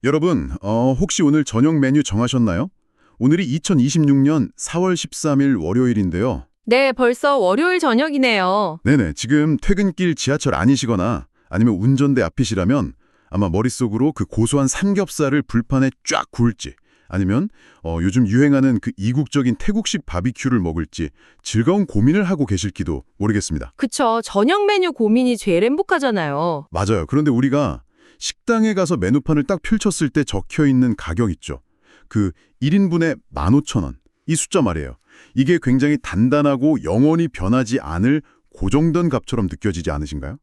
여러분, 혹시 오늘 저녁 메뉴 정하셨나요? 오늘이 2026년 4월 13일 월요일인데요. 네, 벌써 월요일 저녁이네요. 네네, 지금 퇴근길 지하철 아니시거나 아니면 운전대 앞이시라면 아마 머릿속으로 그 고소한 삼겹살을 불판에 쫙 구울지 아니면 요즘 유행하는 그 이국적인 태국식 바비큐를 먹을지 즐거운 고민을 하고 계실지도 모르겠습니다. 그쵸, 저녁 메뉴 고민이 제일 행복하잖아요. 맞아요. 그런데 우리가 식당에 가서 메뉴판을 딱 펼쳤을 때 적혀있는 가격 있죠. 그 1인분에 15,000원. 이 숫자 말이에요. 이게 굉장히 단단하고 영원히 변하지 않을 고정된 값처럼 느껴지지 않으신가요?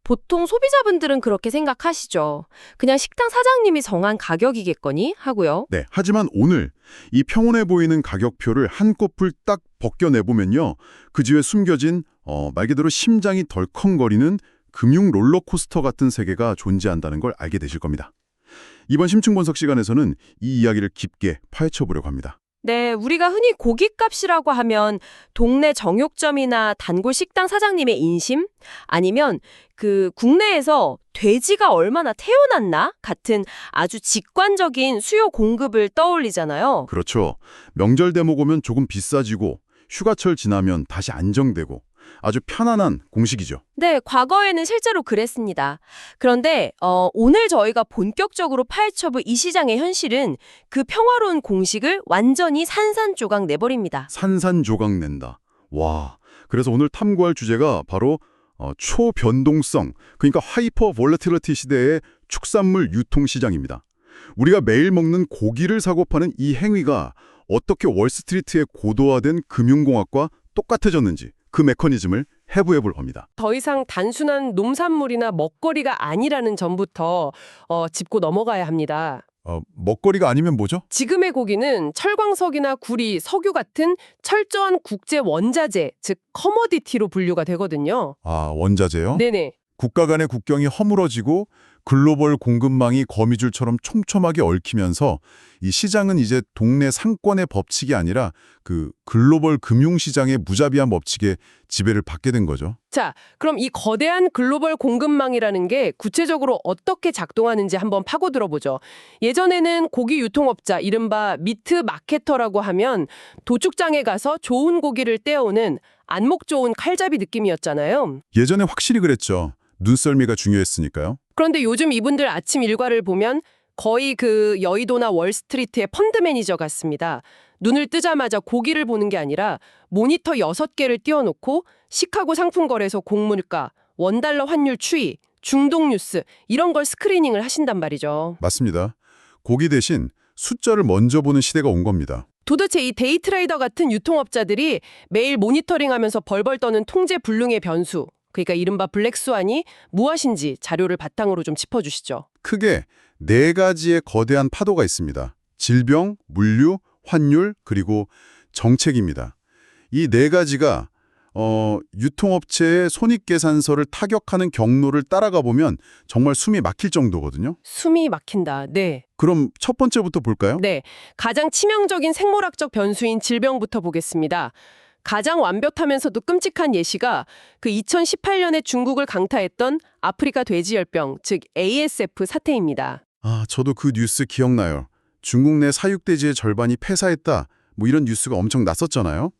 보통 소비자분들은 그렇게 생각하시죠. 그냥 식당 사장님이 정한 가격이겠거니 하고요. 네. 하지만 오늘 이 평온해 보이는 가격표를 한꺼풀 딱 벗겨내보면요. 그 뒤에 숨겨진 말 그대로 심장이 덜컹거리는 금융 롤러코스터 같은 세계가 존재한다는 걸 알게 되실 겁니다. 이번 심층분석 시간에서는 이 이야기를 깊게 파헤쳐보려고 합니다. 네, 우리가 흔히 고깃값이라고 하면 동네 정육점이나 단골 식당 사장님의 인심? 아니면 그 국내에서 돼지가 얼마나 태어났나? 같은 아주 직관적인 수요 공급을 떠올리잖아요. 그렇죠. 명절 대목 오면 조금 비싸지고 휴가철 지나면 다시 안정되고 아주 편안한 공식이죠. 네, 과거에는 실제로 그랬습니다. 그런데 오늘 저희가 본격적으로 파헤쳐볼 이 시장의 현실은 그 평화로운 공식을 완전히 산산조각 내버립니다. 산산조각 낸다. 와, 그래서 오늘 탐구할 주제가 바로 초변동성, 그러니까 하이퍼 볼러틸리티 시대의 축산물 유통시장입니다. 우리가 매일 먹는 고기를 사고 파는 이 행위가 어떻게 월스트리트의 고도화된 금융공학과 똑같아졌는지 그 메커니즘을 해부해 볼 겁니다. 더 이상 단순한 농산물이나 먹거리가 아니라는 점부터 짚고 넘어가야 합니다. 먹거리가 아니면 뭐죠? 지금의 고기는 철광석이나 구리, 석유 같은 철저한 국제 원자재, 즉 커머디티로 분류가 되거든요. 아, 원자재요? 네네. 국가 간의 국경이 허물어지고 글로벌 공급망이 거미줄처럼 촘촘하게 얽히면서 이 시장은 이제 동네 상권의 법칙이 아니라 그 글로벌 금융시장의 무자비한 법칙에 지배를 받게 된 거죠. 자, 그럼 이 거대한 글로벌 공급망이라는 게 구체적으로 어떻게 작동하는지 한번 파고들어보죠. 예전에는 고기 유통업자, 이른바 미트 마케터라고 하면 도축장에 가서 좋은 고기를 떼어오는 안목 좋은 칼잡이 느낌이었잖아요. 예전에 확실히 그랬죠. 눈썰미가 중요했으니까요. 그런데 요즘 이분들 아침 일과를 보면 거의 그 여의도나 월스트리트의 펀드 매니저 같습니다. 눈을 뜨자마자 고기를 보는 게 아니라 모니터 6개를 띄워놓고 시카고 상품거래소 공물가, 원달러 환율 추이, 중동 뉴스 이런 걸 스크리닝을 하신단 말이죠. 맞습니다. 고기 대신 숫자를 먼저 보는 시대가 온 겁니다. 도대체 이 데이 트레이더 같은 유통업자들이 매일 모니터링하면서 벌벌 떠는 통제 불능의 변수, 그러니까 이른바 블랙스완이 무엇인지 자료를 바탕으로 좀 짚어주시죠. 크게 4가지의 거대한 파도가 있습니다. 질병, 물류, 환율, 그리고 정책입니다. 이 4가지가 유통업체의 손익계산서를 타격하는 경로를 따라가 보면 정말 숨이 막힐 정도거든요. 숨이 막힌다. 네. 그럼 첫 번째부터 볼까요? 네. 가장 치명적인 생물학적 변수인 질병부터 보겠습니다. 가장 완벽하면서도 끔찍한 예시가 그 2018년에 중국을 강타했던 아프리카 돼지열병, 즉 ASF 사태입니다. 아, 저도 그 뉴스 기억나요. 중국 내 사육돼지의 절반이 폐사했다. 뭐 이런 뉴스가 엄청 났었잖아요.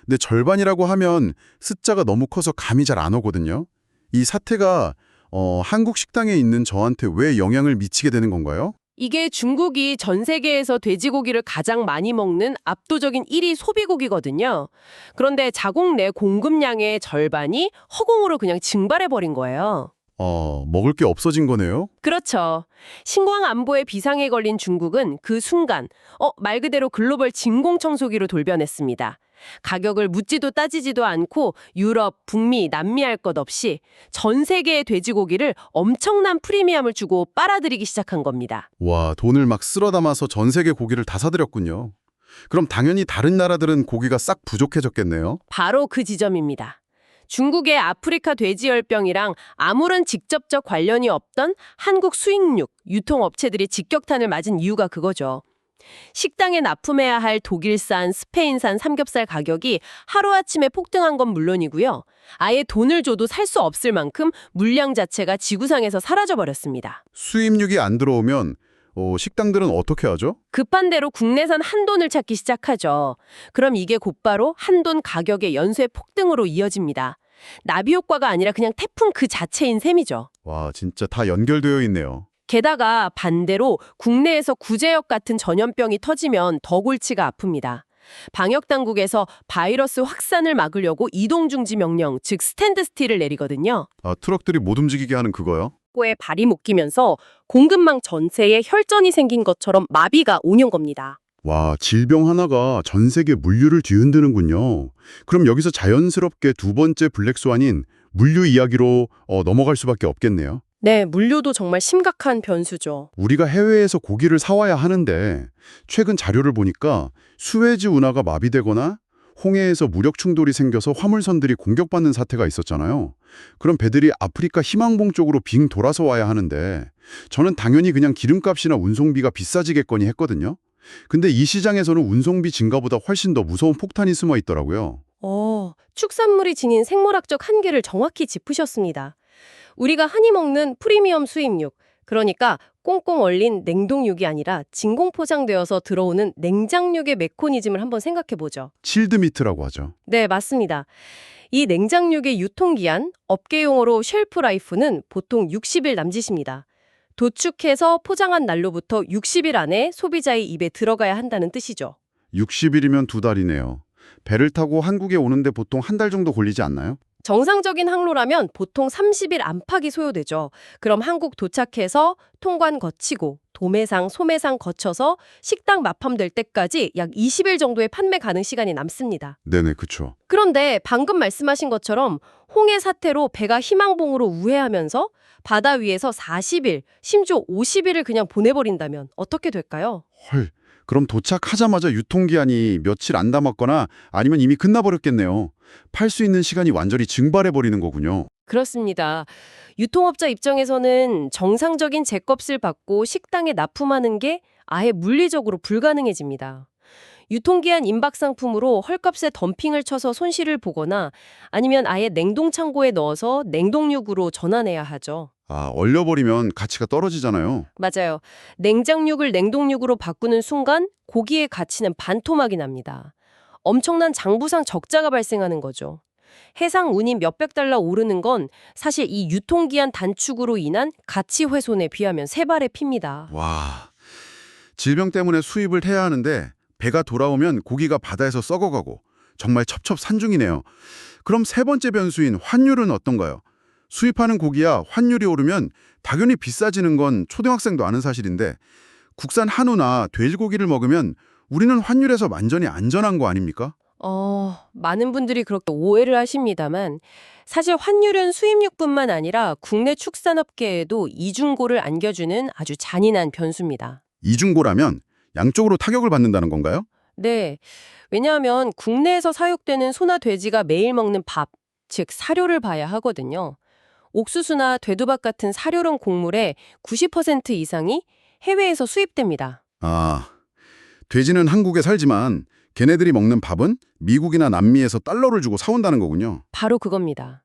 근데 절반이라고 하면 숫자가 너무 커서 감이 잘 안 오거든요. 이 사태가 한국 식당에 있는 저한테 왜 영향을 미치게 되는 건가요? 이게 중국이 전 세계에서 돼지고기를 가장 많이 먹는 압도적인 1위 소비국이거든요. 그런데 자국 내 공급량의 절반이 허공으로 그냥 증발해버린 거예요. 먹을 게 없어진 거네요. 그렇죠. 신광 안보에 비상에 걸린 중국은 그 순간 말 그대로 글로벌 진공청소기로 돌변했습니다. 가격을 묻지도 따지지도 않고 유럽, 북미, 남미 할 것 없이 전 세계의 돼지고기를 엄청난 프리미엄을 주고 빨아들이기 시작한 겁니다. 와, 돈을 막 쓸어 담아서 전 세계 고기를 다 사들였군요. 그럼 당연히 다른 나라들은 고기가 싹 부족해졌겠네요. 바로 그 지점입니다. 중국의 아프리카 돼지열병이랑 아무런 직접적 관련이 없던 한국 수익육, 유통업체들이 직격탄을 맞은 이유가 그거죠. 식당에 납품해야 할 독일산, 스페인산 삼겹살 가격이 하루아침에 폭등한 건 물론이고요. 아예 돈을 줘도 살 수 없을 만큼 물량 자체가 지구상에서 사라져버렸습니다. 수입육이 안 들어오면 식당들은 어떻게 하죠? 급한 대로 국내산 한돈을 찾기 시작하죠. 그럼 이게 곧바로 한돈 가격의 연쇄 폭등으로 이어집니다. 나비 효과가 아니라 그냥 태풍 그 자체인 셈이죠. 와, 진짜 다 연결되어 있네요. 게다가 반대로 국내에서 구제역 같은 전염병이 터지면 더 골치가 아픕니다. 방역당국에서 바이러스 확산을 막으려고 이동중지 명령, 즉 스탠드 스틸을 내리거든요. 아, 트럭들이 못 움직이게 하는 그거요? 에 발이 묶이면서 공급망 전체에 혈전이 생긴 것처럼 마비가 오는 겁니다. 와, 질병 하나가 전 세계 물류를 뒤흔드는군요. 그럼 여기서 자연스럽게 두 번째 블랙스완인 물류 이야기로 넘어갈 수밖에 없겠네요. 네, 물류도 정말 심각한 변수죠. 우리가 해외에서 고기를 사와야 하는데 최근 자료를 보니까 수에즈 운하가 마비되거나 홍해에서 무력 충돌이 생겨서 화물선들이 공격받는 사태가 있었잖아요. 그럼 배들이 아프리카 희망봉 쪽으로 빙 돌아서 와야 하는데 저는 당연히 그냥 기름값이나 운송비가 비싸지겠거니 했거든요. 근데 이 시장에서는 운송비 증가보다 훨씬 더 무서운 폭탄이 숨어 있더라고요. 축산물이 지닌 생물학적 한계를 정확히 짚으셨습니다. 우리가 흔히 먹는 프리미엄 수입육, 그러니까 꽁꽁 얼린 냉동육이 아니라 진공 포장되어서 들어오는 냉장육의 메커니즘을 한번 생각해보죠. 칠드미트라고 하죠. 네, 맞습니다. 이 냉장육의 유통기한, 업계 용어로 쉘프 라이프는 보통 60일 남짓입니다. 도축해서 포장한 날로부터 60일 안에 소비자의 입에 들어가야 한다는 뜻이죠. 60일이면 2달이네요. 배를 타고 한국에 오는데 보통 한 달 정도 걸리지 않나요? 정상적인 항로라면 보통 30일 안팎이 소요되죠. 그럼 한국 도착해서 통관 거치고 도매상, 소매상 거쳐서 식당 마감될 때까지 약 20일 정도의 판매 가능 시간이 남습니다. 네네, 그쵸. 그런데 방금 말씀하신 것처럼 홍해 사태로 배가 희망봉으로 우회하면서 바다 위에서 40일, 심지어 50일을 그냥 보내버린다면 어떻게 될까요? 헐, 그럼 도착하자마자 유통기한이 며칠 안 남았거나 아니면 이미 끝나버렸겠네요. 팔 수 있는 시간이 완전히 증발해버리는 거군요. 그렇습니다. 유통업자 입장에서는 정상적인 죗값을 받고 식당에 납품하는 게 아예 물리적으로 불가능해집니다. 유통기한 임박 상품으로 헐값에 덤핑을 쳐서 손실을 보거나 아니면 아예 냉동창고에 넣어서 냉동육으로 전환해야 하죠. 아, 얼려버리면 가치가 떨어지잖아요. 맞아요. 냉장육을 냉동육으로 바꾸는 순간 고기의 가치는 반토막이 납니다. 엄청난 장부상 적자가 발생하는 거죠. 해상 운임 몇백 달러 오르는 건 사실 이 유통기한 단축으로 인한 가치 훼손에 비하면 세 발의 핍니다. 와, 질병 때문에 수입을 해야 하는데 배가 돌아오면 고기가 바다에서 썩어가고 정말 첩첩산중이네요. 그럼 세 번째 변수인 환율은 어떤가요? 수입하는 고기야 환율이 오르면 당연히 비싸지는 건 초등학생도 아는 사실인데 국산 한우나 돼지고기를 먹으면 우리는 환율에서 완전히 안전한 거 아닙니까? 많은 분들이 그렇게 오해를 하십니다만 사실 환율은 수입육뿐만 아니라 국내 축산업계에도 이중고를 안겨주는 아주 잔인한 변수입니다. 이중고라면 양쪽으로 타격을 받는다는 건가요? 네, 왜냐하면 국내에서 사육되는 소나 돼지가 매일 먹는 밥, 즉 사료를 봐야 하거든요. 옥수수나 되두박 같은 사료용 곡물의 90% 이상이 해외에서 수입됩니다. 아, 돼지는 한국에 살지만 걔네들이 먹는 밥은 미국이나 남미에서 달러를 주고 사온다는 거군요. 바로 그겁니다.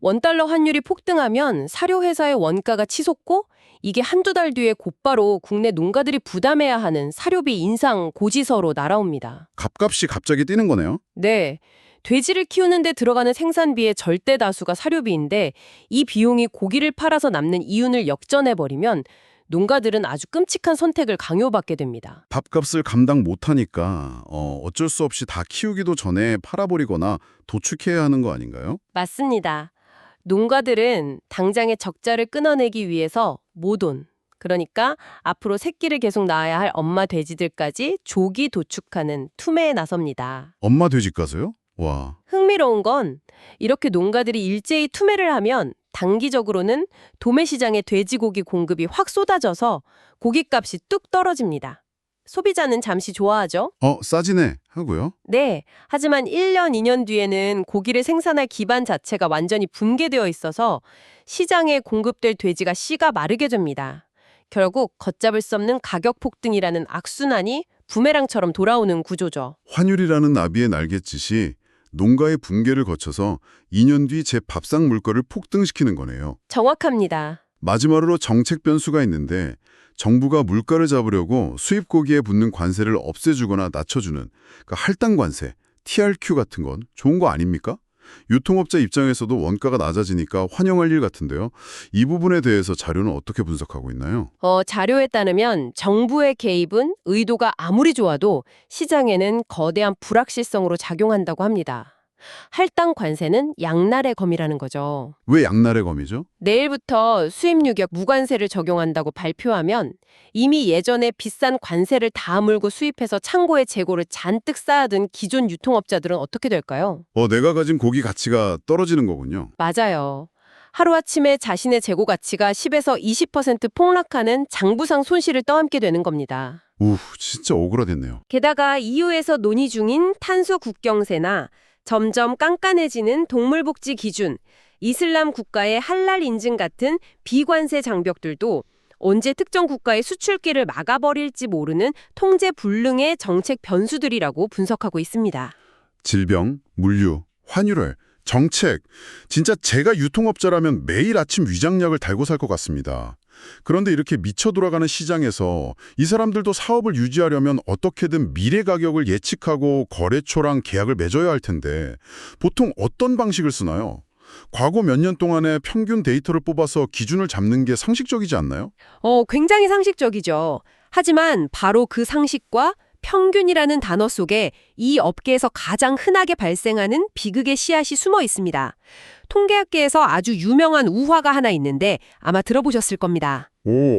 원달러 환율이 폭등하면 사료회사의 원가가 치솟고 이게 한두 달 뒤에 곧바로 국내 농가들이 부담해야 하는 사료비 인상 고지서로 날아옵니다. 밥값이 갑자기 뛰는 거네요. 네, 돼지를 키우는 데 들어가는 생산비의 절대 다수가 사료비인데 이 비용이 고기를 팔아서 남는 이윤을 역전해버리면 농가들은 아주 끔찍한 선택을 강요받게 됩니다. 밥값을 감당 못하니까 어쩔 수 없이 다 키우기도 전에 팔아버리거나 도축해야 하는 거 아닌가요? 맞습니다. 농가들은 당장의 적자를 끊어내기 위해서 모돈, 그러니까 앞으로 새끼를 계속 낳아야 할 엄마 돼지들까지 조기 도축하는 투매에 나섭니다. 엄마 돼지가서요? 와, 흥미로운 건 이렇게 농가들이 일제히 투매를 하면 단기적으로는 도매 시장의 돼지고기 공급이 확 쏟아져서 고깃값이 뚝 떨어집니다. 소비자는 잠시 좋아하죠? 싸지네 하고요. 네, 하지만 1년, 2년 뒤에는 고기를 생산할 기반 자체가 완전히 붕괴되어 있어서 시장에 공급될 돼지가 씨가 마르게 됩니다. 결국 걷잡을 수 없는 가격 폭등이라는 악순환이 부메랑처럼 돌아오는 구조죠. 환율이라는 나비의 날갯짓이 농가의 붕괴를 거쳐서 2년 뒤 제 밥상 물가를 폭등시키는 거네요. 정확합니다. 마지막으로 정책 변수가 있는데 정부가 물가를 잡으려고 수입 고기에 붙는 관세를 없애주거나 낮춰주는 그 할당 관세, TRQ 같은 건 좋은 거 아닙니까? 유통업자 입장에서도 원가가 낮아지니까 환영할 일 같은데요. 이 부분에 대해서 자료는 어떻게 분석하고 있나요? 자료에 따르면 정부의 개입은 의도가 아무리 좋아도 시장에는 거대한 불확실성으로 작용한다고 합니다. 할당 관세는 양날의 검이라는 거죠. 왜 양날의 검이죠? 내일부터 수입유격 무관세를 적용한다고 발표하면 이미 예전에 비싼 관세를 다 물고 수입해서 창고에 재고를 잔뜩 쌓아둔 기존 유통업자들은 어떻게 될까요? 내가 가진 고기 가치가 떨어지는 거군요. 맞아요. 하루아침에 자신의 재고 가치가 10에서 20% 폭락하는 장부상 손실을 떠안게 되는 겁니다. 진짜 오그라됐네요. 게다가 EU에서 논의 중인 탄소 국경세나 점점 깐깐해지는 동물복지 기준, 이슬람 국가의 할랄 인증 같은 비관세 장벽들도 언제 특정 국가의 수출길을 막아버릴지 모르는 통제 불능의 정책 변수들이라고 분석하고 있습니다. 질병, 물류, 환율, 정책. 진짜 제가 유통업자라면 매일 아침 위장약을 달고 살 것 같습니다. 그런데 이렇게 미쳐 돌아가는 시장에서 이 사람들도 사업을 유지하려면 어떻게든 미래 가격을 예측하고 거래처랑 계약을 맺어야 할 텐데 보통 어떤 방식을 쓰나요? 과거 몇 년 동안의 평균 데이터를 뽑아서 기준을 잡는 게 상식적이지 않나요? 굉장히 상식적이죠. 하지만 바로 그 상식과 평균이라는 단어 속에 이 업계에서 가장 흔하게 발생하는 비극의 씨앗이 숨어 있습니다. 통계학계에서 아주 유명한 우화가 하나 있는데 아마 들어보셨을 겁니다.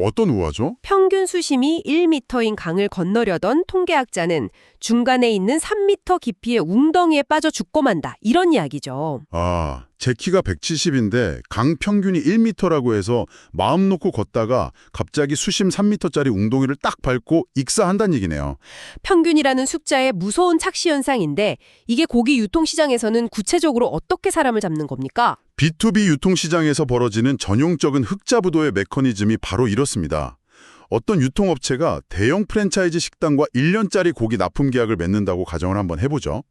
어떤 우화죠? 평균 수심이 1m인 강을 건너려던 통계학자는 중간에 있는 3m 깊이의 웅덩이에 빠져 죽고 만다. 이런 이야기죠. 제 키가 170인데 강 평균이 1m라고 해서 마음 놓고 걷다가 갑자기 수심 3m짜리 웅덩이를 딱 밟고 익사한다는 얘기네요. 평균이라는 숫자의 무서운 착시 현상인데 이게 고기 유통시장에서는 구체적으로 어떻게 사람을 잡는 겁니까? B2B 유통시장에서 벌어지는 전형적인 흑자부도의 메커니즘이 바로 이렇습니다. 어떤 유통업체가 대형 프랜차이즈 식당과 1년짜리 고기 납품 계약을 맺는다고 가정을 한번 해보죠.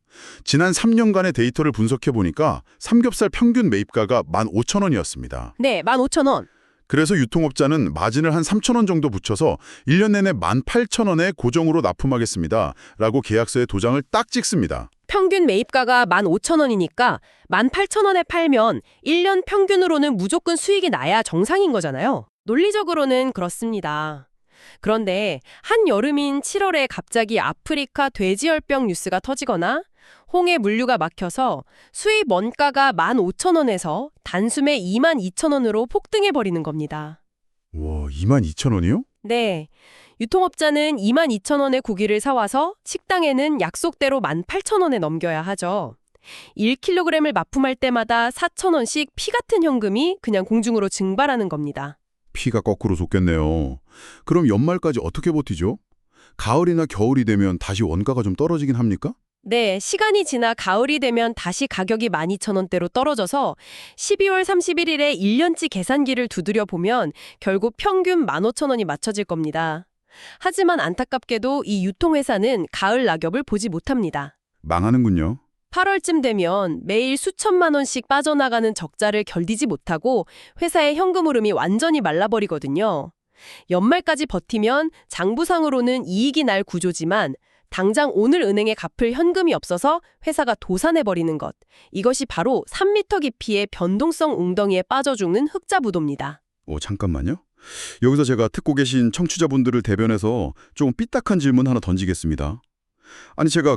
지난 3년간의 데이터를 분석해보니까 삼겹살 평균 매입가가 15,000원이었습니다. 네, 15,000원. 그래서 유통업자는 마진을 한 3,000원 정도 붙여서 1년 내내 18,000원에 고정으로 납품하겠습니다. 라고 계약서에 도장을 딱 찍습니다. 평균 매입가가 15,000원이니까 18,000원에 팔면 1년 평균으로는 무조건 수익이 나야 정상인 거잖아요. 논리적으로는 그렇습니다. 그런데 한여름인 7월에 갑자기 아프리카 돼지열병 뉴스가 터지거나 홍해 물류가 막혀서 수입 원가가 15,000원에서 단숨에 22,000원으로 폭등해버리는 겁니다. 와, 22,000원이요? 네. 유통업자는 22,000원의 고기를 사와서 식당에는 약속대로 18,000원에 넘겨야 하죠. 1kg을 납품할 때마다 4,000원씩 피 같은 현금이 그냥 공중으로 증발하는 겁니다. 피가 거꾸로 솟겠네요. 그럼 연말까지 어떻게 버티죠? 가을이나 겨울이 되면 다시 원가가 좀 떨어지긴 합니까? 네, 시간이 지나 가을이 되면 다시 가격이 12,000원대로 떨어져서 12월 31일에 1년치 계산기를 두드려 보면 결국 평균 15,000원이 맞춰질 겁니다. 하지만 안타깝게도 이 유통회사는 가을 낙엽을 보지 못합니다. 망하는군요. 8월쯤 되면 매일 수천만 원씩 빠져나가는 적자를 견디지 못하고 회사의 현금 흐름이 완전히 말라버리거든요. 연말까지 버티면 장부상으로는 이익이 날 구조지만 당장 오늘 은행에 갚을 현금이 없어서 회사가 도산해버리는 것. 이것이 바로 3m 깊이의 변동성 웅덩이에 빠져 죽는 흑자부도입니다. 잠깐만요. 여기서 제가 듣고 계신 청취자분들을 대변해서 조금 삐딱한 질문 하나 던지겠습니다. 아니 제가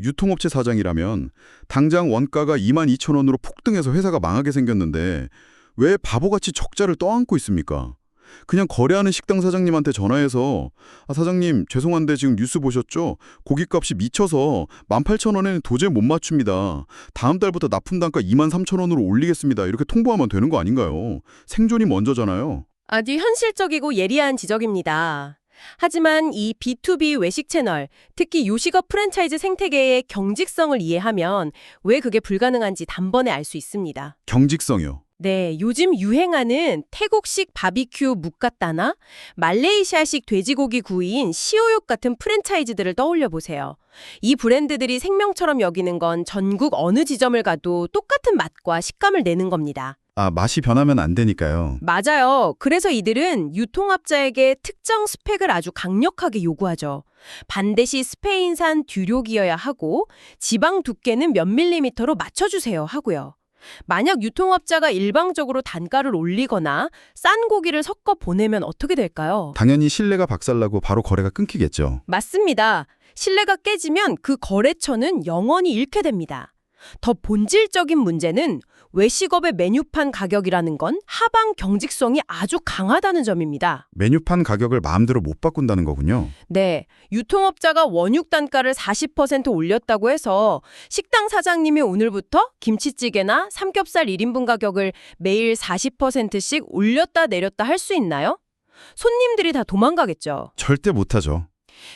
유통업체 사장이라면 당장 원가가 22,000원으로 폭등해서 회사가 망하게 생겼는데 왜 바보같이 적자를 떠안고 있습니까? 그냥 거래하는 식당 사장님한테 전화해서 사장님 죄송한데 지금 뉴스 보셨죠? 고깃값이 미쳐서 18,000원에는 도저히 못 맞춥니다. 다음 달부터 납품 단가 23,000원으로 올리겠습니다. 이렇게 통보하면 되는 거 아닌가요? 생존이 먼저잖아요. 아주 현실적이고 예리한 지적입니다. 하지만 이 B2B 외식 채널, 특히 요식업 프랜차이즈 생태계의 경직성을 이해하면 왜 그게 불가능한지 단번에 알 수 있습니다. 경직성이요. 네, 요즘 유행하는 태국식 바비큐 묵가따나 말레이시아식 돼지고기 구이인 시오육 같은 프랜차이즈들을 떠올려 보세요. 이 브랜드들이 생명처럼 여기는 건 전국 어느 지점을 가도 똑같은 맛과 식감을 내는 겁니다. 맛이 변하면 안 되니까요. 맞아요. 그래서 이들은 유통업자에게 특정 스펙을 아주 강력하게 요구하죠. 반드시 스페인산 듀록이어야 하고 지방 두께는 몇 밀리미터로 맞춰주세요 하고요. 만약 유통업자가 일방적으로 단가를 올리거나 싼 고기를 섞어 보내면 어떻게 될까요? 당연히 신뢰가 박살나고 바로 거래가 끊기겠죠. 맞습니다. 신뢰가 깨지면 그 거래처는 영원히 잃게 됩니다. 더 본질적인 문제는 외식업의 메뉴판 가격이라는 건 하방 경직성이 아주 강하다는 점입니다. 메뉴판 가격을 마음대로 못 바꾼다는 거군요. 네, 유통업자가 원육 단가를 40% 올렸다고 해서 식당 사장님이 오늘부터 김치찌개나 삼겹살 1인분 가격을 매일 40%씩 올렸다 내렸다 할 수 있나요? 손님들이 다 도망가겠죠. 절대 못하죠.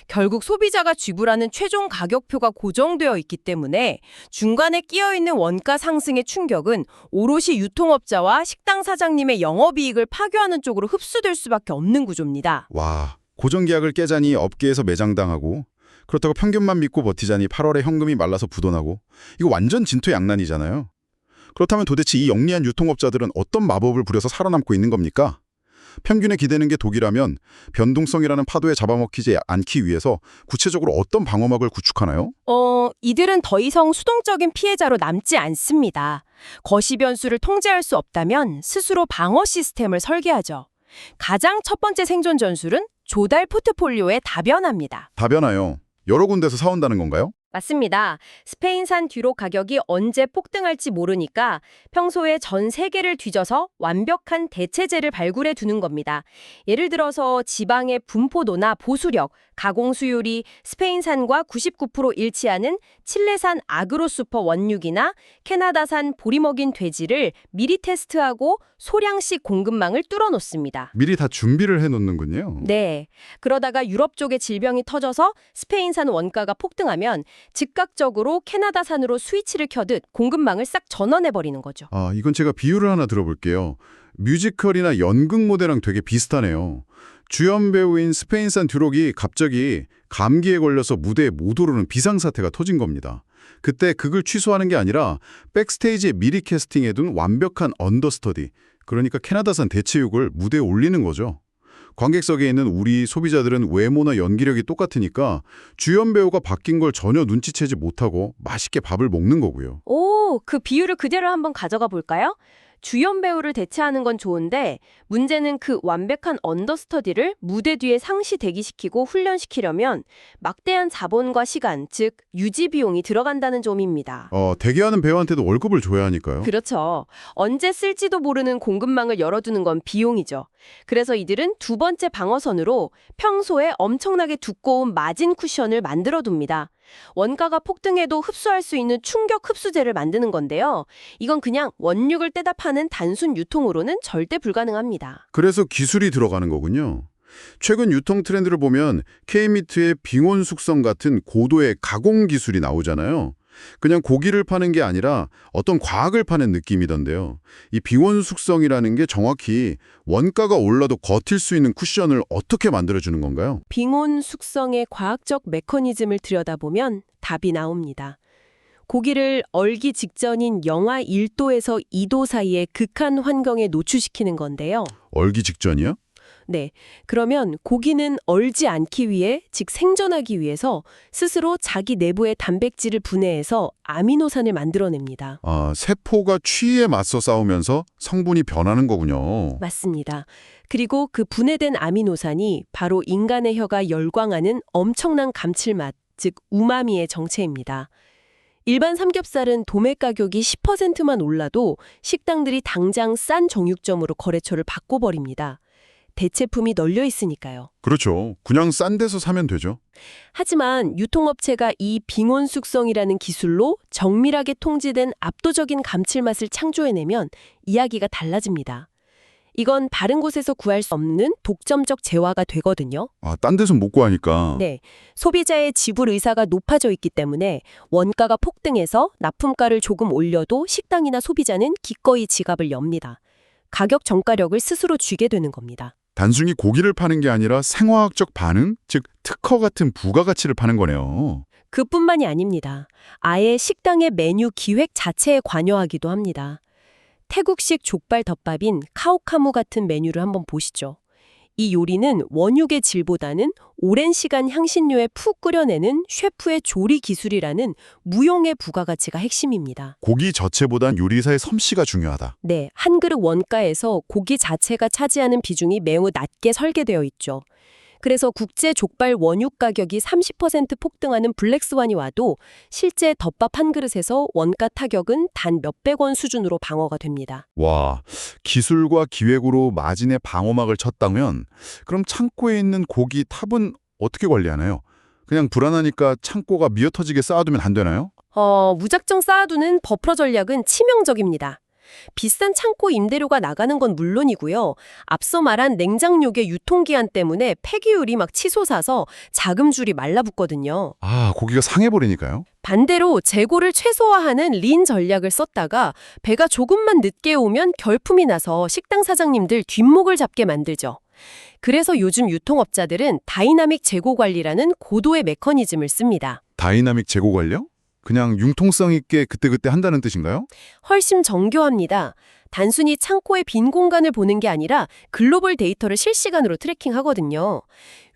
결국 소비자가 지불하는 최종 가격표가 고정되어 있기 때문에 중간에 끼어있는 원가 상승의 충격은 오롯이 유통업자와 식당 사장님의 영업이익을 파괴하는 쪽으로 흡수될 수밖에 없는 구조입니다. 와, 고정계약을 깨자니 업계에서 매장당하고 그렇다고 평균만 믿고 버티자니 8월에 현금이 말라서 부도나고 이거 완전 진퇴양난이잖아요. 그렇다면 도대체 이 영리한 유통업자들은 어떤 마법을 부려서 살아남고 있는 겁니까? 평균에 기대는 게 독이라면 변동성이라는 파도에 잡아먹히지 않기 위해서 구체적으로 어떤 방어막을 구축하나요? 이들은 더 이상 수동적인 피해자로 남지 않습니다. 거시 변수를 통제할 수 없다면 스스로 방어 시스템을 설계하죠. 가장 첫 번째 생존 전술은 조달 포트폴리오에 다변화입니다. 다변화요. 여러 군데서 사온다는 건가요? 맞습니다. 스페인산 듀록 가격이 언제 폭등할지 모르니까 평소에 전 세계를 뒤져서 완벽한 대체제를 발굴해 두는 겁니다. 예를 들어서 지방의 분포도나 보수력, 가공 수율이 스페인산과 99% 일치하는 칠레산 아그로수퍼 원육이나 캐나다산 보리먹인 돼지를 미리 테스트하고 소량씩 공급망을 뚫어놓습니다. 미리 다 준비를 해놓는군요. 네. 그러다가 유럽 쪽에 질병이 터져서 스페인산 원가가 폭등하면 즉각적으로 캐나다산으로 스위치를 켜듯 공급망을 싹 전원해버리는 거죠. 이건 제가 비유를 하나 들어볼게요. 뮤지컬이나 연극 무대랑 되게 비슷하네요. 주연 배우인 스페인산 듀록이 갑자기 감기에 걸려서 무대에 못 오르는 비상사태가 터진 겁니다. 그때 그걸 취소하는 게 아니라 백스테이지에 미리 캐스팅해둔 완벽한 언더스터디, 그러니까 캐나다산 대체육을 무대에 올리는 거죠. 관객석에 있는 우리 소비자들은 외모나 연기력이 똑같으니까 주연 배우가 바뀐 걸 전혀 눈치채지 못하고 맛있게 밥을 먹는 거고요. 오, 그 비유를 그대로 한번 가져가 볼까요? 주연 배우를 대체하는 건 좋은데 문제는 그 완벽한 언더스터디를 무대 뒤에 상시 대기시키고 훈련시키려면 막대한 자본과 시간, 즉 유지 비용이 들어간다는 점입니다. 대기하는 배우한테도 월급을 줘야 하니까요. 그렇죠. 언제 쓸지도 모르는 공급망을 열어두는 건 비용이죠. 그래서 이들은 두 번째 방어선으로 평소에 엄청나게 두꺼운 마진 쿠션을 만들어둡니다. 원가가 폭등해도 흡수할 수 있는 충격 흡수제를 만드는 건데요. 이건 그냥 원육을 떼다 파는 단순 유통으로는 절대 불가능합니다. 그래서 기술이 들어가는 거군요. 최근 유통 트렌드를 보면 K미트의 빙온 숙성 같은 고도의 가공 기술이 나오잖아요. 그냥 고기를 파는 게 아니라 어떤 과학을 파는 느낌이던데요. 이 빙온 숙성이라는 게 정확히 원가가 올라도 버틸 수 있는 쿠션을 어떻게 만들어주는 건가요? 빙온 숙성의 과학적 메커니즘을 들여다보면 답이 나옵니다. 고기를 얼기 직전인 영하 1도에서 2도 사이의 극한 환경에 노출시키는 건데요. 얼기 직전이요? 네, 그러면 고기는 얼지 않기 위해, 즉 생존하기 위해서 스스로 자기 내부의 단백질을 분해해서 아미노산을 만들어냅니다. 세포가 추위에 맞서 싸우면서 성분이 변하는 거군요. 맞습니다. 그리고 그 분해된 아미노산이 바로 인간의 혀가 열광하는 엄청난 감칠맛, 즉 우마미의 정체입니다. 일반 삼겹살은 도매 가격이 10%만 올라도 식당들이 당장 싼 정육점으로 거래처를 바꿔버립니다. 대체품이 널려 있으니까요. 그렇죠. 그냥 싼 데서 사면 되죠. 하지만 유통업체가 이 빙온 숙성이라는 기술로 정밀하게 통제된 압도적인 감칠맛을 창조해내면 이야기가 달라집니다. 이건 다른 곳에서 구할 수 없는 독점적 재화가 되거든요. 딴 데서 못 구하니까. 네, 소비자의 지불 의사가 높아져 있기 때문에 원가가 폭등해서 납품가를 조금 올려도 식당이나 소비자는 기꺼이 지갑을 엽니다. 가격 정가력을 스스로 쥐게 되는 겁니다. 단순히 고기를 파는 게 아니라 생화학적 반응, 즉 특허 같은 부가가치를 파는 거네요. 그뿐만이 아닙니다. 아예 식당의 메뉴 기획 자체에 관여하기도 합니다. 태국식 족발 덮밥인 카오카무 같은 메뉴를 한번 보시죠. 이 요리는 원육의 질보다는 오랜 시간 향신료에 푹 끓여내는 셰프의 조리 기술이라는 무용의 부가가치가 핵심입니다. 고기 자체보단 요리사의 솜씨가 중요하다. 네, 한 그릇 원가에서 고기 자체가 차지하는 비중이 매우 낮게 설계되어 있죠. 그래서 국제 족발 원육 가격이 30% 폭등하는 블랙스완이 와도 실제 덮밥 한 그릇에서 원가 타격은 단 몇백 원 수준으로 방어가 됩니다. 와, 기술과 기획으로 마진의 방어막을 쳤다면 그럼 창고에 있는 고기 탑은 어떻게 관리하나요? 그냥 불안하니까 창고가 미어터지게 쌓아두면 안 되나요? 무작정 쌓아두는 버퍼 전략은 치명적입니다. 비싼 창고 임대료가 나가는 건 물론이고요. 앞서 말한 냉장육의 유통기한 때문에 폐기율이 막 치솟아서 자금줄이 말라붙거든요. 아, 고기가 상해버리니까요? 반대로 재고를 최소화하는 린 전략을 썼다가 배가 조금만 늦게 오면 결품이 나서 식당 사장님들 뒷목을 잡게 만들죠. 그래서 요즘 유통업자들은 다이나믹 재고 관리라는 고도의 메커니즘을 씁니다. 다이나믹 재고 관리요? 그냥 융통성 있게 그때그때 한다는 뜻인가요? 훨씬 정교합니다. 단순히 창고의 빈 공간을 보는 게 아니라 글로벌 데이터를 실시간으로 트래킹하거든요.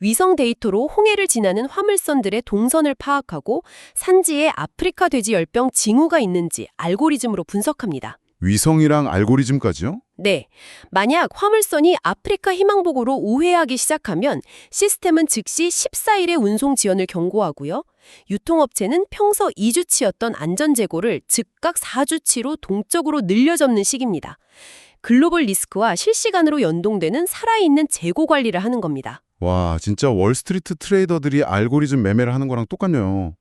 위성 데이터로 홍해를 지나는 화물선들의 동선을 파악하고 산지에 아프리카 돼지 열병 징후가 있는지 알고리즘으로 분석합니다. 위성이랑 알고리즘까지요? 네. 만약 화물선이 아프리카 희망복으로 우회하기 시작하면 시스템은 즉시 14일의 운송 지연을 경고하고요. 유통업체는 평소 2주치였던 안전재고를 즉각 4주치로 동적으로 늘려접는 식입니다. 글로벌 리스크와 실시간으로 연동되는 살아있는 재고 관리를 하는 겁니다. 와, 진짜 월스트리트 트레이더들이 알고리즘 매매를 하는 거랑 똑같네요.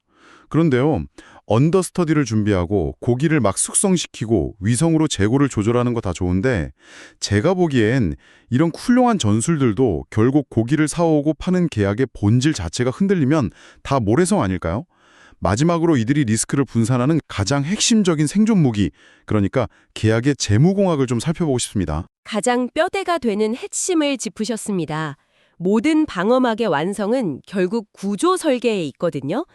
그런데요, 언더스터디를 준비하고 고기를 막 숙성시키고 위성으로 재고를 조절하는 거 다 좋은데 제가 보기엔 이런 훌륭한 전술들도 결국 고기를 사오고 파는 계약의 본질 자체가 흔들리면 다 모래성 아닐까요? 마지막으로 이들이 리스크를 분산하는 가장 핵심적인 생존 무기, 그러니까 계약의 재무공학을 좀 살펴보고 싶습니다. 가장 뼈대가 되는 핵심을 짚으셨습니다. 모든 방어막의 완성은 결국 구조 설계에 있거든요.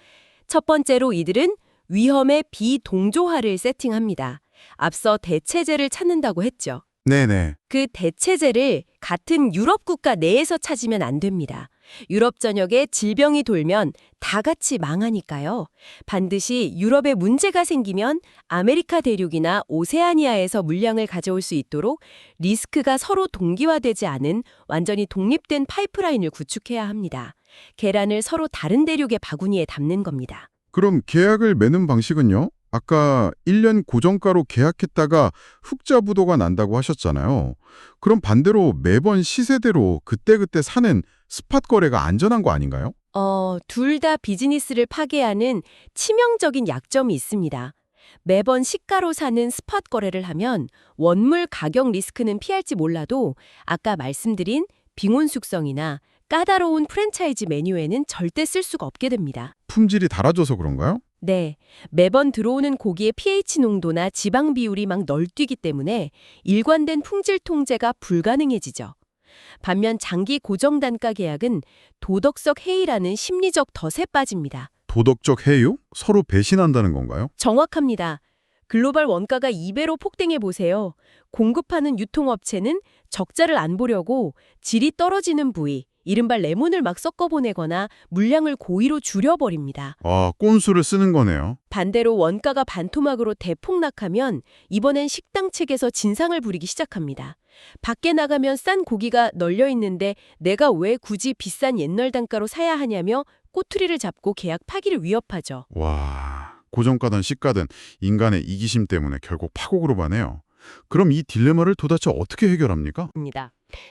첫 번째로 이들은 위험의 비동조화를 세팅합니다. 앞서 대체제를 찾는다고 했죠. 네네. 그 대체제를 같은 유럽 국가 내에서 찾으면 안 됩니다. 유럽 전역에 질병이 돌면 다 같이 망하니까요. 반드시 유럽에 문제가 생기면 아메리카 대륙이나 오세아니아에서 물량을 가져올 수 있도록 리스크가 서로 동기화되지 않은 완전히 독립된 파이프라인을 구축해야 합니다. 계란을 서로 다른 대륙의 바구니에 담는 겁니다. 그럼 계약을 맺는 방식은요? 아까 1년 고정가로 계약했다가 흑자 부도가 난다고 하셨잖아요. 그럼 반대로 매번 시세대로 그때그때 사는 스팟 거래가 안전한 거 아닌가요? 둘 다 비즈니스를 파괴하는 치명적인 약점이 있습니다. 매번 시가로 사는 스팟 거래를 하면 원물 가격 리스크는 피할지 몰라도 아까 말씀드린 빙온 숙성이나 까다로운 프랜차이즈 메뉴에는 절대 쓸 수가 없게 됩니다. 품질이 달아져서 그런가요? 네, 매번 들어오는 고기의 pH 농도나 지방 비율이 막 널뛰기 때문에 일관된 품질 통제가 불가능해지죠. 반면 장기 고정 단가 계약은 도덕적 해이라는 심리적 덫에 빠집니다. 도덕적 해유? 서로 배신한다는 건가요? 정확합니다. 글로벌 원가가 2배로 폭등해 보세요. 공급하는 유통업체는 적자를 안 보려고 질이 떨어지는 부위, 이른바 레몬을 막 섞어보내거나 물량을 고의로 줄여버립니다. 아, 꼼수를 쓰는 거네요. 반대로 원가가 반토막으로 대폭락하면 이번엔 식당 측에서 진상을 부리기 시작합니다. 밖에 나가면 싼 고기가 널려 있는데 내가 왜 굳이 비싼 옛날 단가로 사야 하냐며 꼬투리를 잡고 계약 파기를 위협하죠. 와, 고정가든 시가든 인간의 이기심 때문에 결국 파국으로 가네요. 그럼 이 딜레마를 도대체 어떻게 해결합니까?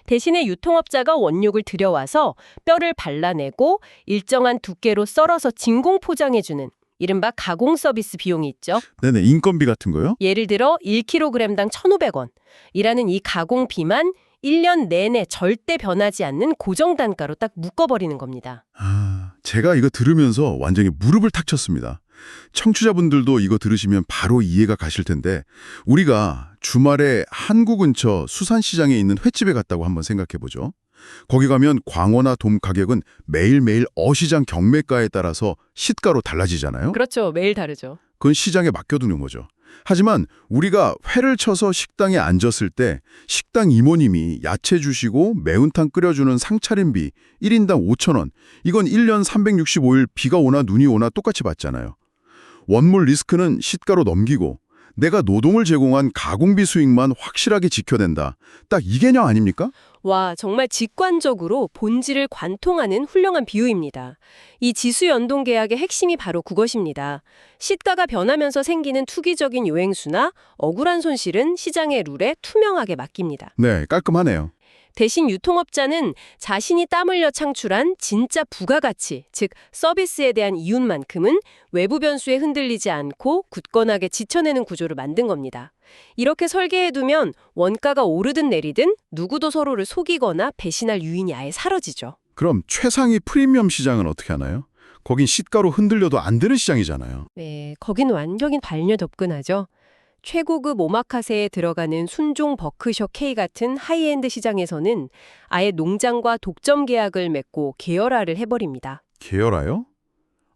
대신에 유통업자가 원육을 들여와서 뼈를 발라내고 일정한 두께로 썰어서 진공 포장해주는 이른바 가공 서비스 비용이 있죠. 네네, 인건비 같은 거요? 예를 들어 1kg당 1,500원. 이라는 이 가공비만 1년 내내 절대 변하지 않는 고정 단가로 딱 묶어버리는 겁니다. 아, 제가 이거 들으면서 완전히 무릎을 탁 쳤습니다. 청취자분들도 이거 들으시면 바로 이해가 가실 텐데 우리가 주말에 한국 근처 수산시장에 있는 횟집에 갔다고 한번 생각해보죠. 거기 가면 광어나 돔 가격은 매일매일 어시장 경매가에 따라서 시가로 달라지잖아요. 그렇죠. 매일 다르죠. 그건 시장에 맡겨두는 거죠. 하지만 우리가 회를 쳐서 식당에 앉았을 때 식당 이모님이 야채 주시고 매운탕 끓여주는 상차림비 1인당 5,000원, 이건 1년 365일 비가 오나 눈이 오나 똑같이 받잖아요. 원물 리스크는 시가로 넘기고 내가 노동을 제공한 가공비 수익만 확실하게 지켜낸다. 딱 이 개념 아닙니까? 와, 정말 직관적으로 본질을 관통하는 훌륭한 비유입니다. 이 지수 연동 계약의 핵심이 바로 그것입니다. 시가가 변하면서 생기는 투기적인 요행수나 억울한 손실은 시장의 룰에 투명하게 맡깁니다. 네, 깔끔하네요. 대신 유통업자는 자신이 땀 흘려 창출한 진짜 부가가치, 즉 서비스에 대한 이윤만큼은 외부 변수에 흔들리지 않고 굳건하게 지쳐내는 구조를 만든 겁니다. 이렇게 설계해두면 원가가 오르든 내리든 누구도 서로를 속이거나 배신할 유인이 아예 사라지죠. 그럼 최상위 프리미엄 시장은 어떻게 하나요? 거긴 시가로 흔들려도 안 되는 시장이잖아요. 네, 거긴 완벽히 반려접근하죠. 최고급 오마카세에 들어가는 순종 버크셔 K 같은 하이엔드 시장에서는 아예 농장과 독점 계약을 맺고 계열화를 해버립니다. 계열화요?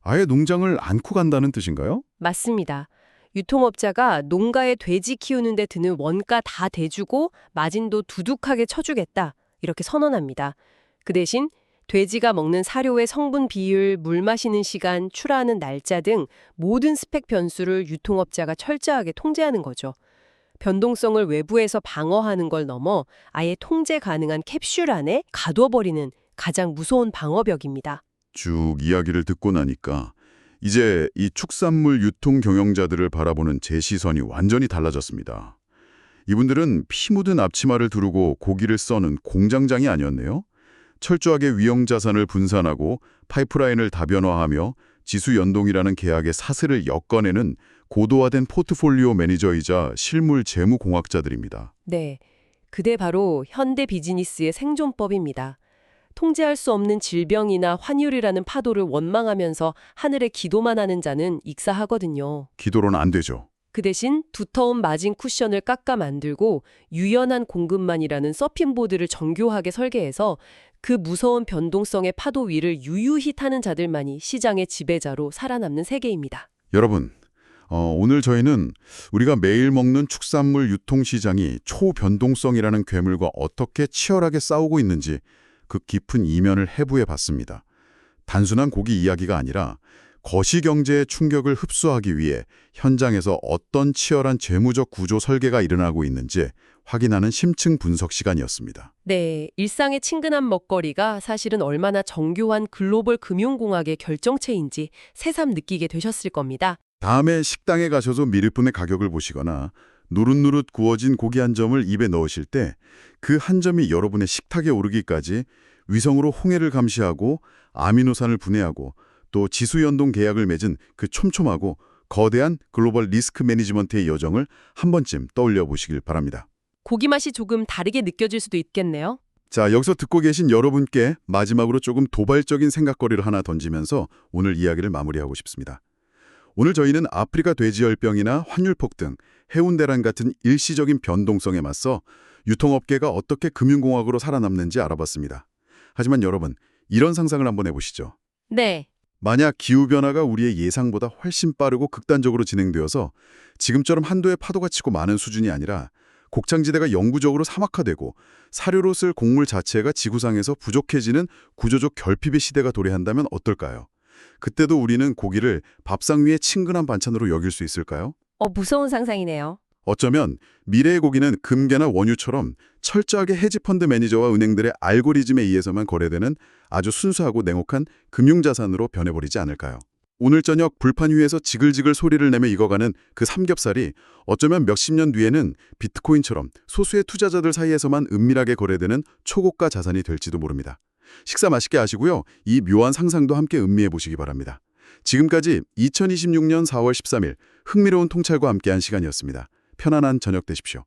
아예 농장을 안고 간다는 뜻인가요? 맞습니다. 유통업자가 농가에 돼지 키우는데 드는 원가 다 대주고 마진도 두둑하게 쳐주겠다, 이렇게 선언합니다. 그 대신 돼지가 먹는 사료의 성분 비율, 물 마시는 시간, 출하하는 날짜 등 모든 스펙 변수를 유통업자가 철저하게 통제하는 거죠. 변동성을 외부에서 방어하는 걸 넘어 아예 통제 가능한 캡슐 안에 가둬버리는 가장 무서운 방어벽입니다. 쭉 이야기를 듣고 나니까 이제 이 축산물 유통 경영자들을 바라보는 제 시선이 완전히 달라졌습니다. 이분들은 피 묻은 앞치마를 두르고 고기를 써는 공장장이 아니었네요. 철저하게 위험자산을 분산하고 파이프라인을 다변화하며 지수연동이라는 계약의 사슬을 엮어내는 고도화된 포트폴리오 매니저이자 실물 재무공학자들입니다. 네, 그게 바로 현대 비즈니스의 생존법입니다. 통제할 수 없는 질병이나 환율이라는 파도를 원망하면서 하늘에 기도만 하는 자는 익사하거든요. 기도로는 안 되죠. 그 대신 두터운 마진 쿠션을 깎아 만들고 유연한 공급만이라는 서핑보드를 정교하게 설계해서 그 무서운 변동성의 파도 위를 유유히 타는 자들만이 시장의 지배자로 살아남는 세계입니다. 여러분, 오늘 저희는 우리가 매일 먹는 축산물 유통시장이 초변동성이라는 괴물과 어떻게 치열하게 싸우고 있는지 그 깊은 이면을 해부해 봤습니다. 단순한 고기 이야기가 아니라 거시경제의 충격을 흡수하기 위해 현장에서 어떤 치열한 재무적 구조 설계가 일어나고 있는지 확인하는 심층 분석 시간이었습니다. 네, 일상의 친근한 먹거리가 사실은 얼마나 정교한 글로벌 금융공학의 결정체인지 새삼 느끼게 되셨을 겁니다. 다음에 식당에 가셔서 미르분의 가격을 보시거나 누릇누릇 구워진 고기 한 점을 입에 넣으실 때 그 한 점이 여러분의 식탁에 오르기까지 위성으로 홍해를 감시하고 아미노산을 분해하고 또 지수연동 계약을 맺은 그 촘촘하고 거대한 글로벌 리스크 매니지먼트의 여정을 한 번쯤 떠올려 보시길 바랍니다. 고기 맛이 조금 다르게 느껴질 수도 있겠네요. 자, 여기서 듣고 계신 여러분께 마지막으로 조금 도발적인 생각거리를 하나 던지면서 오늘 이야기를 마무리하고 싶습니다. 오늘 저희는 아프리카 돼지열병이나 환율 폭등, 해운대란 같은 일시적인 변동성에 맞서 유통업계가 어떻게 금융공학으로 살아남는지 알아봤습니다. 하지만 여러분, 이런 상상을 한번 해보시죠. 네. 만약 기후변화가 우리의 예상보다 훨씬 빠르고 극단적으로 진행되어서 지금처럼 한도의 파도가 치고 많은 수준이 아니라 곡창지대가 영구적으로 사막화되고 사료로 쓸 곡물 자체가 지구상에서 부족해지는 구조적 결핍의 시대가 도래한다면 어떨까요? 그때도 우리는 고기를 밥상 위에 친근한 반찬으로 여길 수 있을까요? 무서운 상상이네요. 어쩌면 미래의 고기는 금괴나 원유처럼 철저하게 헤지펀드 매니저와 은행들의 알고리즘에 의해서만 거래되는 아주 순수하고 냉혹한 금융자산으로 변해버리지 않을까요? 오늘 저녁 불판 위에서 지글지글 소리를 내며 익어가는 그 삼겹살이 어쩌면 몇십 년 뒤에는 비트코인처럼 소수의 투자자들 사이에서만 은밀하게 거래되는 초고가 자산이 될지도 모릅니다. 식사 맛있게 하시고요. 이 묘한 상상도 함께 음미해 보시기 바랍니다. 지금까지 2026년 4월 13일 흥미로운 통찰과 함께한 시간이었습니다. 편안한 저녁 되십시오.